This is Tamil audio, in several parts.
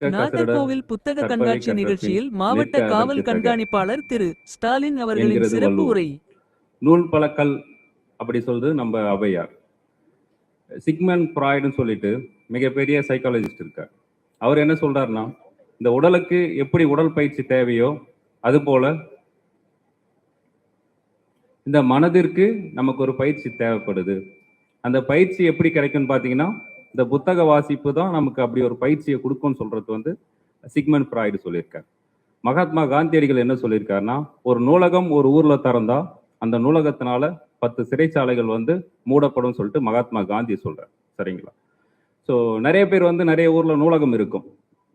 நாகர்கோவில் புத்தக கண்காட்சி நிகழ்ச்சியில் மாவட்ட காவல் கண்காணிப்பாளர் திரு ஸ்டாலின் அவர்களின் சிறப்பு உரை. நூல் பழக்கல் அப்படி சொல்றது நம்ம ஔவையார். சிக்மண்ட் ஃப்ராய்டுன்னு சொல்லிட்டு மிகப்பெரிய சைக்காலஜிஸ்ட் இருக்கார். அவர் என்ன சொல்றாருன்னா, இந்த உடலுக்கு எப்படி உடல் பயிற்சி தேவையோ அது போல இந்த மனதிற்கு நமக்கு ஒரு பயிற்சி தேவைப்படுது. அந்த பயிற்சி எப்படி கிடைக்கும்னு பார்த்தீங்கன்னா, இந்த புத்தக வாசிப்பு தான் நமக்கு அப்படி ஒரு பயிற்சியை கொடுக்கும்னு சொல்றது வந்து சிக்மண்ட் ஃப்ராய்டு சொல்லியிருக்கார். மகாத்மா காந்தியடிகள் என்ன சொல்லியிருக்காருன்னா, ஒரு நூலகம் ஒரு ஊர்ல திறந்தா அந்த நூலகத்தினால 10 சிறைச்சாலைகள் வந்து மூடப்படும் சொல்லிட்டு மகாத்மா காந்தி சொல்றார். சரிங்களா? ஸோ நிறைய பேர் வந்து நிறைய ஊர்ல நூலகம் இருக்கும்.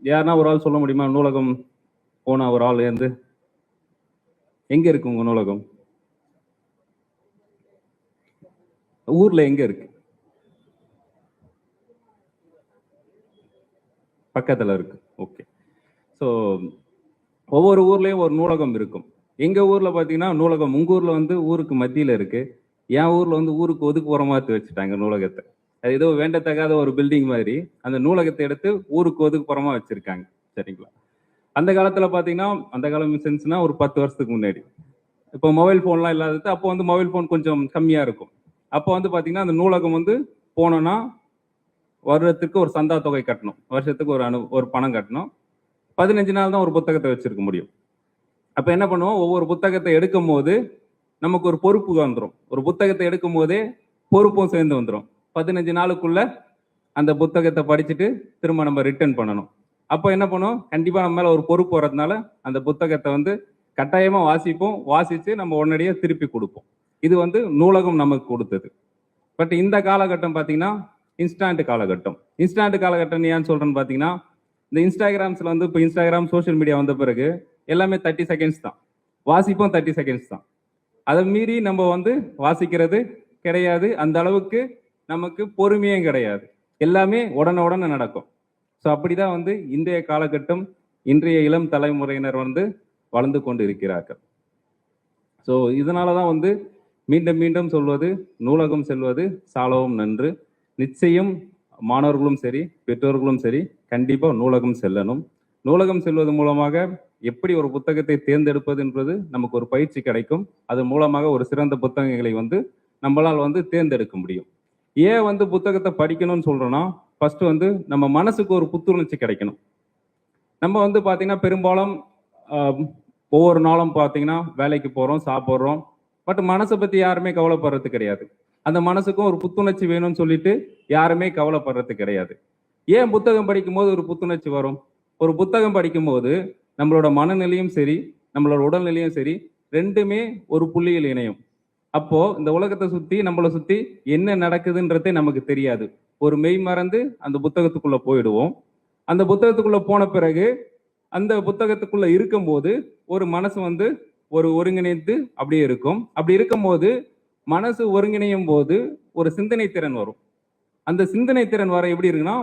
யாருன்னா ஒரு ஆள் சொல்ல முடியுமா, நூலகம் போன ஒரு ஆள் வந்து எங்க இருக்கு உங்க நூலகம்? ஊர்ல எங்க இருக்கு? பக்கத்துல இருக்கு. ஓகே. ஸோ ஒவ்வொரு ஊர்லயும் ஒரு நூலகம் இருக்கும். எங்க ஊர்ல பாத்தீங்கன்னா நூலகம் உங்க ஊர்ல வந்து ஊருக்கு மத்தியில இருக்கு. என் ஊர்ல வந்து ஊருக்கு ஒதுக்குப்புறமா வச்சுட்டாங்க நூலகத்தை. அது ஏதோ வேண்டத்தகாத ஒரு பில்டிங் மாதிரி அந்த நூலகத்தை எடுத்து ஊருக்கு ஒதுக்குப்புறமா வச்சிருக்காங்க. சரிங்களா? அந்த காலத்துல பாத்தீங்கன்னா, அந்த காலம் சென்ஸ்னா ஒரு 10 வருஷத்துக்கு முன்னாடி, இப்போ மொபைல் போன்லாம் இல்லாதது. அப்போ வந்து மொபைல் போன் கொஞ்சம் கம்மியா இருக்கும். அப்போ வந்து பாத்தீங்கன்னா அந்த நூலகம் வந்து போனோம்னா வருடத்துக்கு ஒரு சந்தா தொகை கட்டணும், வருஷத்துக்கு ஒரு பணம் கட்டணும். 15 நாள் தான் ஒரு புத்தகத்தை வச்சிருக்க முடியும். அப்ப என்ன பண்ணுவோம், ஒவ்வொரு புத்தகத்தை எடுக்கும் போது நமக்கு ஒரு பொறுப்பு வந்துடும். ஒரு புத்தகத்தை எடுக்கும் போதே பொறுப்பும் சேர்ந்து வந்துடும். 15 நாளுக்குள்ள அந்த புத்தகத்தை படிச்சுட்டு திரும்ப நம்ம ரிட்டர்ன் பண்ணணும். அப்போ என்ன பண்ணுவோம், கண்டிப்பா நம்ம மேல ஒரு பொறுப்பு வர்றதுனால அந்த புத்தகத்தை வந்து கட்டாயமா வாசிப்போம். வாசிச்சு நம்ம உடனடியே திருப்பி கொடுப்போம். இது வந்து நூலகம் நமக்கு கொடுத்தது. பட் இந்த காலகட்டம் பார்த்தீங்கன்னா இன்ஸ்டாண்ட் காலகட்டம். இன்ஸ்டாண்ட் காலகட்டம் ஏன்னு சொல்றேன்னு பார்த்தீங்கன்னா, இந்த இன்ஸ்டாகிராம்ஸ்ல வந்து இப்போ இன்ஸ்டாகிராம் சோஷியல் மீடியா வந்த பிறகு எல்லாமே 30 செகண்ட்ஸ் தான். வாசிப்போம் 30 செகண்ட்ஸ் தான். அதை மீறி நம்ம வந்து வாசிக்கிறது கிடையாது. அந்த அளவுக்கு நமக்கு பொறுமையும் கிடையாது. எல்லாமே உடனே நடக்கும். ஸோ அப்படிதான் வந்து இன்றைய காலகட்டம், இன்றைய இளம் தலைமுறையினர் வந்து வளர்ந்து கொண்டு இருக்கிறார்கள். ஸோ இதனாலதான் வந்து மீண்டும் மீண்டும் சொல்வது, நூலகம் செல்வது சாலவும் நன்று. நிச்சயம் மாணவர்களும் சரி பெற்றோர்களும் சரி கண்டிப்பா நூலகம் செல்லணும். நூலகம் செல்வது மூலமாக எப்படி ஒரு புத்தகத்தை தேர்ந்தெடுப்பது என்பது நமக்கு ஒரு பயிற்சி கிடைக்கும். அது மூலமாக ஒரு சிறந்த புத்தகங்களை வந்து நம்மளால் வந்து தேர்ந்தெடுக்க முடியும். ஏன் வந்து புத்தகத்தை படிக்கணும்னு சொல்றோம்னா, ஃபர்ஸ்ட் வந்து நம்ம மனசுக்கு ஒரு புத்துணர்ச்சி கிடைக்கணும். நம்ம வந்து பாத்தீங்கன்னா பெரும்பாலும் ஒவ்வொரு நாளும் பாத்தீங்கன்னா வேலைக்கு போறோம், சாப்பிட்றோம். பட் மனசை பத்தி யாருமே கவலைப்படுறது கிடையாது. அந்த மனசுக்கும் ஒரு புத்துணர்ச்சி வேணும்னு சொல்லிட்டு யாருமே கவலைப்படுறது கிடையாது. ஏன் புத்தகம் படிக்கும் போது ஒரு புத்துணர்ச்சி வரும்? ஒரு புத்தகம் படிக்கும் போது நம்மளோட மனநிலையும் சரி நம்மளோட உடல்நிலையும் சரி ரெண்டுமே ஒரு புள்ளியில் இணையும். அப்போ இந்த உலகத்தை சுத்தி நம்மளை சுத்தி என்ன நடக்குதுன்றதே நமக்கு தெரியாது. ஒரு மெய் மறந்து அந்த புத்தகத்துக்குள்ள போயிடுவோம். அந்த புத்தகத்துக்குள்ள போன பிறகு அந்த புத்தகத்துக்குள்ள இருக்கும்போது ஒரு மனசு வந்து ஒரு ஒருங்கிணைந்து அப்படியே இருக்கும். அப்படி இருக்கும்போது மனசு ஒருங்கிணையும் போது ஒரு சிந்தனை திறன் வரும். அந்த சிந்தனை திறன் வர எப்படி இருக்குன்னா,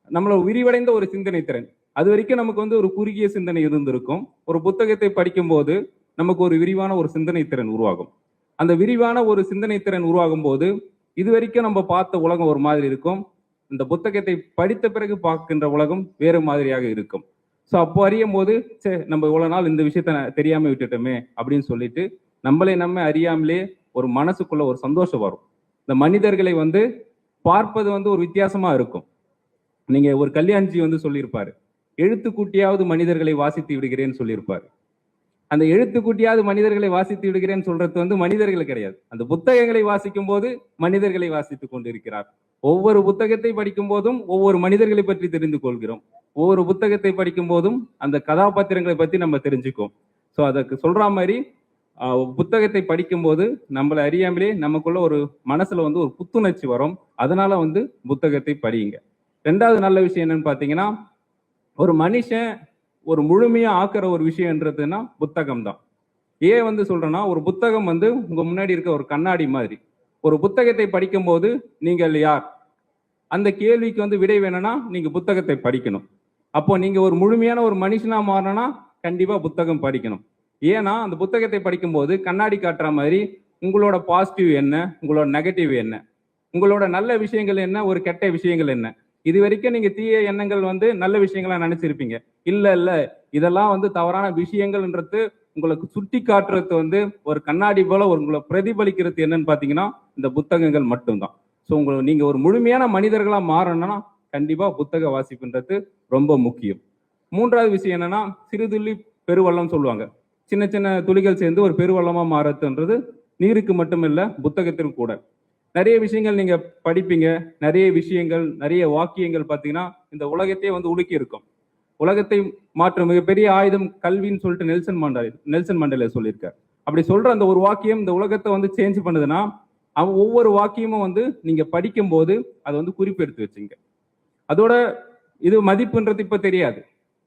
நம்மள விரிவடைந்த ஒரு சிந்தனை திறன். அது வரைக்கும் நமக்கு வந்து ஒரு குறுகிய சிந்தனை இருந்திருக்கும். ஒரு புத்தகத்தை படிக்கும் போது நமக்கு ஒரு விரிவான ஒரு சிந்தனை திறன் உருவாகும். அந்த விரிவான ஒரு சிந்தனை திறன் உருவாகும் போது இது வரைக்கும் நம்ம பார்த்த உலகம் ஒரு மாதிரி இருக்கும். இந்த புத்தகத்தை படித்த பிறகு பார்க்கின்ற உலகம் வேறு மாதிரியாக இருக்கும். ஸோ அப்போ அறியும் போது சரி நம்ம இவ்வளவு நாள் இந்த விஷயத்த தெரியாம விட்டுட்டோமே அப்படின்னு சொல்லிட்டு நம்ம அறியாமலே ஒரு மனசுக்குள்ள ஒரு சந்தோஷம் வரும். இந்த மனிதர்களை வந்து பார்ப்பது வந்து ஒரு வித்தியாசமா இருக்கும். நீங்க ஒரு கல்யாண்ஜி வந்து சொல்லியிருப்பாரு, எழுத்து கூட்டியாவது மனிதர்களை வாசித்து விடுகிறேன்னு சொல்லியிருப்பாரு. அந்த எழுத்து கூட்டியாவது மனிதர்களை வாசித்து விடுகிறேன்னு சொல்றது வந்து மனிதர்கள் கிடையாது. அந்த புத்தகங்களை வாசிக்கும் போது மனிதர்களை வாசித்துக் கொண்டிருக்கிறார். ஒவ்வொரு புத்தகத்தை படிக்கும் போதும் ஒவ்வொரு மனிதர்களை பற்றி தெரிந்து கொள்கிறோம். ஒவ்வொரு புத்தகத்தை படிக்கும் போதும் அந்த கதாபாத்திரங்களை பத்தி நம்ம தெரிஞ்சுக்கோம். ஸோ அதுக்கு சொல்ற மாதிரி புத்தகத்தை படிக்கும் போது நம்மளை அறியாமலே நமக்குள்ள ஒரு மனசுல வந்து ஒரு புத்துணர்ச்சி வரும். அதனால வந்து புத்தகத்தை படியுங்க. ரெண்டாவது நல்ல விஷயம் என்னன்னு பாத்தீங்கன்னா, ஒரு மனுஷன் ஒரு முழுமையா ஆக்குற ஒரு விஷயம்ன்றதுன்னா புத்தகம் தான். ஏன் வந்து சொல்றேன்னா, ஒரு புத்தகம் வந்து உங்க முன்னாடி இருக்க ஒரு கண்ணாடி மாதிரி. ஒரு புத்தகத்தை படிக்கும் போது நீங்கள் யார், அந்த கேள்விக்கு வந்து விடை வேணும்னா நீங்க புத்தகத்தை படிக்கணும். அப்போ நீங்க ஒரு முழுமையான ஒரு மனுஷனா மாறணும்னா கண்டிப்பா புத்தகம் படிக்கணும். ஏன்னா அந்த புத்தகத்தை படிக்கும் போது கண்ணாடி காட்டுற மாதிரி உங்களோட பாசிட்டிவ் என்ன, உங்களோட நெகட்டிவ் என்ன, உங்களோட நல்ல விஷயங்கள் என்ன, ஒரு கெட்ட விஷயங்கள் என்ன, இது வரைக்கும் நீங்க தீய எண்ணங்கள் வந்து நல்ல விஷயங்களா நினைச்சிருப்பீங்க. இல்ல இதெல்லாம் வந்து தவறான விஷயங்கள்ன்றது உங்களுக்கு சுட்டி காட்டுறது வந்து ஒரு கண்ணாடி போல உங்களை பிரதிபலிக்கிறது என்னன்னு பாத்தீங்கன்னா இந்த புத்தகங்கள் மட்டும்தான். ஸோ நீங்க ஒரு முழுமையான மனிதர்களா மாறணும்னா கண்டிப்பா புத்தக வாசிப்புன்றது ரொம்ப முக்கியம். மூன்றாவது விஷயம் என்னன்னா, சிறுதுளி பெருவெள்ளம் சொல்லுவாங்க. சின்ன சின்ன துளிகள் சேர்ந்து ஒரு பெருவெள்ளமா மாறதுன்றது நீருக்கு மட்டுமில்ல, புத்தகத்திற்கு கூட. நிறைய விஷயங்கள் நீங்க படிப்பீங்க, நிறைய விஷயங்கள், நிறைய வாக்கியங்கள் பார்த்தீங்கன்னா இந்த உலகத்தையே வந்து உலுக்கி இருக்கும். உலகத்தை மாற்றும் மிகப்பெரிய ஆயுதம் கல்வின்னு சொல்லிட்டு நெல்சன் மண்டேலா சொல்லியிருக்கார். அப்படி சொல்ற அந்த ஒரு வாக்கியம் இந்த உலகத்தை வந்து சேஞ்ச் பண்ணுதுன்னா, அவன் ஒவ்வொரு வாக்கியமும் வந்து நீங்க படிக்கும் போது அதை வந்து குறிப்பெடுத்து வச்சுங்க. அதோட இது மதிப்புன்றது இப்ப தெரியாது.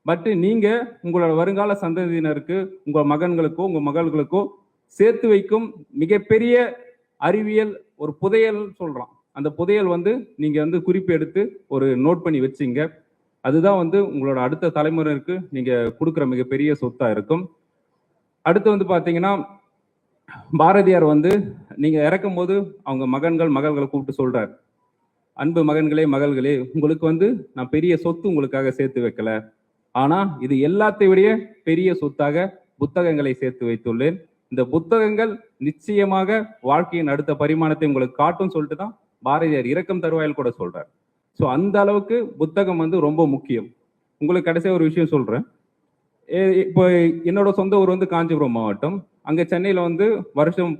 பட் நீங்க உங்களோட வருங்கால சந்ததியினருக்கு, உங்க மகன்களுக்கோ உங்க மகள்களுக்கோ சேர்த்து வைக்கும் மிகப்பெரிய அறிவியல் ஒரு புதையல் சொல்றான். அந்த புதையல் வந்து நீங்க வந்து குறிப்பு எடுத்து ஒரு நோட் பண்ணி வச்சிங்க. அதுதான் வந்து உங்களோட அடுத்த தலைமுறைக்கு நீங்க கொடுக்குற மிகப்பெரிய சொத்தா இருக்கும். அடுத்து வந்து பாத்தீங்கன்னா, பாரதியார் வந்து நீங்க இறக்கும் போது அவங்க மகள்களை கூப்பிட்டு சொல்றாரு, அன்பு மகன்களே மகள்களே, உங்களுக்கு வந்து நான் பெரிய சொத்து உங்களுக்காக சேர்த்து வைக்கல, ஆனா இது எல்லாத்தையும் பெரிய சொத்தாக புத்தகங்களை சேர்த்து வைத்துள்ளேன். இந்த புத்தகங்கள் நிச்சயமாக வாழ்க்கையின் அடுத்த பரிமாணத்தை உங்களுக்கு காட்டும் சொல்லிட்டு தான் பாரதியார் இறக்கும் தருவாயில் கூட சொல்றார். ஸோ அந்த அளவுக்கு புத்தகம் வந்து ரொம்ப முக்கியம். உங்களுக்கு கடைசியா ஒரு விஷயம் சொல்றேன். இப்போ என்னோட சொந்த ஊர் வந்து காஞ்சிபுரம் மாவட்டம். அங்க சென்னையில வந்து வருஷம்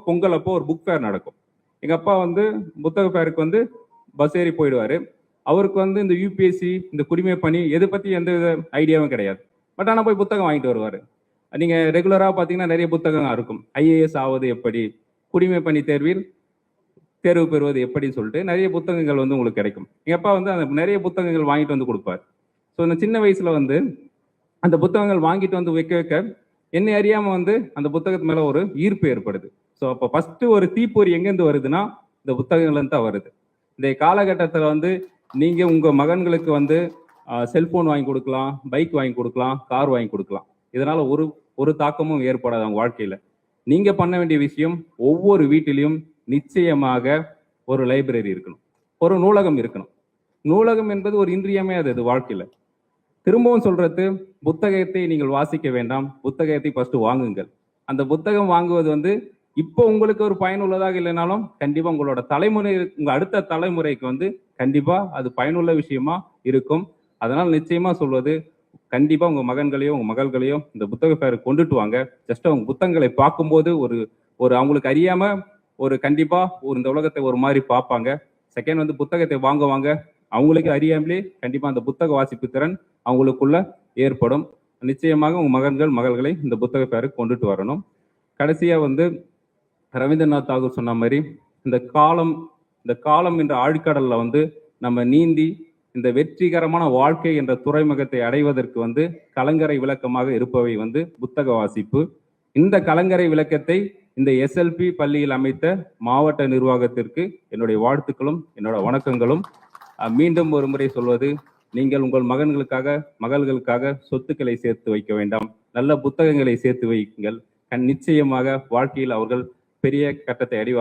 பொங்கல் அப்போ ஒரு புக் ஃபேர் நடக்கும். எங்க அப்பா வந்து புத்தக ஃபேருக்கு வந்து பஸ் ஏறி போயிடுவாரு. அவருக்கு வந்து இந்த யூபிஎஸ்சி, இந்த குடிமை பணி எதை பத்தி எந்த வித ஐடியாவும் கிடையாது. பட் ஆனால் போய் புத்தகம் வாங்கிட்டு வருவாரு. நீங்க ரெகுலரா பாத்தீங்கன்னா நிறைய புத்தகங்கள் இருக்கும். ஐஏஎஸ் ஆவது எப்படி, குடிமை பணி தேர்வில் தேர்வு பெறுவது எப்படின்னு சொல்லிட்டு நிறைய புத்தகங்கள் வந்து உங்களுக்கு கிடைக்கும். எங்க அப்பா வந்து அந்த நிறைய புத்தகங்கள் வாங்கிட்டு வந்து கொடுப்பார். ஸோ இந்த சின்ன வயசுல வந்து அந்த புத்தகங்கள் வாங்கிட்டு வந்து வைக்க வைக்க என்னை அறியாம வந்து அந்த புத்தகத்து மேல ஒரு ஈர்ப்பு ஏற்படுது. ஸோ அப்போ ஃபர்ஸ்ட் ஒரு தீப்பொறி எங்கேருந்து வருதுன்னா இந்த புத்தகங்கள்ல தான் வருது. இந்த காலகட்டத்தில் வந்து நீங்க உங்க மகன்களுக்கு வந்து செல்போன் வாங்கி கொடுக்கலாம், பைக் வாங்கி கொடுக்கலாம், கார் வாங்கி கொடுக்கலாம். இதனால ஒரு தாக்கமும் ஏற்படாது அவங்க வாழ்க்கையில. நீங்க பண்ண வேண்டிய விஷயம், ஒவ்வொரு வீட்டிலையும் நிச்சயமாக ஒரு லைப்ரரி இருக்கணும், ஒரு நூலகம் இருக்கணும். நூலகம் என்பது ஒரு இன்றியமையாதது வாழ்க்கையில. திரும்பவும் சொல்றது, புத்தகத்தை நீங்கள் வாசிக்க வேண்டாம், புத்தகத்தை ஃபர்ஸ்ட் வாங்குங்கள். அந்த புத்தகம் வாங்குவது வந்து இப்போ உங்களுக்கு ஒரு பயனுள்ளதாக இல்லைனாலும் கண்டிப்பா உங்களோட உங்க அடுத்த தலைமுறைக்கு வந்து கண்டிப்பா அது பயனுள்ள விஷயமா இருக்கும். அதனால் நிச்சயமா சொல்வது, கண்டிப்பா உங்க மகன்களையோ உங்க மகள்களையோ இந்த புத்தக ஃபேருக்கு கொண்டுட்டு வாங்க. ஜஸ்ட் அவங்க புத்தகங்களை பார்க்கும்போது ஒரு அவங்களுக்கு அறியாம ஒரு கண்டிப்பா இந்த உலகத்தை ஒரு மாதிரி பார்ப்பாங்க. செகண்ட் வந்து புத்தகத்தை வாங்குவாங்க. அவங்களுக்கு அறியாமலே கண்டிப்பா அந்த புத்தக வாசிப்பு திறன் அவங்களுக்குள்ள ஏற்படும். நிச்சயமாக உங்க மகள்களை இந்த புத்தக ஃபேருக்கு கொண்டுட்டு வரணும். கடைசியா வந்து ரவீந்திரநாத் தாகூர் சொன்ன மாதிரி இந்த காலம் என்ற ஆழ்கடல்ல வந்து நம்ம நீந்தி இந்த வெற்றிகரமான வாழ்க்கை என்ற துறைமுகத்தை அடைவதற்கு வந்து கலங்கரை விளக்கமாக இருப்பவை வந்து புத்தக வாசிப்பு. இந்த கலங்கரை விளக்கத்தை இந்த எஸ்எல்பி பள்ளியில் அமைத்த மாவட்ட நிர்வாகத்திற்கு என்னுடைய வாழ்த்துக்களும் என்னோட வணக்கங்களும். மீண்டும் ஒரு முறை சொல்வது, நீங்கள் உங்கள் மகள்களுக்காக சொத்துக்களை சேர்த்து வைக்க வேண்டாம், நல்ல புத்தகங்களை சேர்த்து வையுங்கள். நிச்சயமாக வாழ்க்கையில் அவர்கள் பெரிய கட்டத்தை அடைவார்கள்.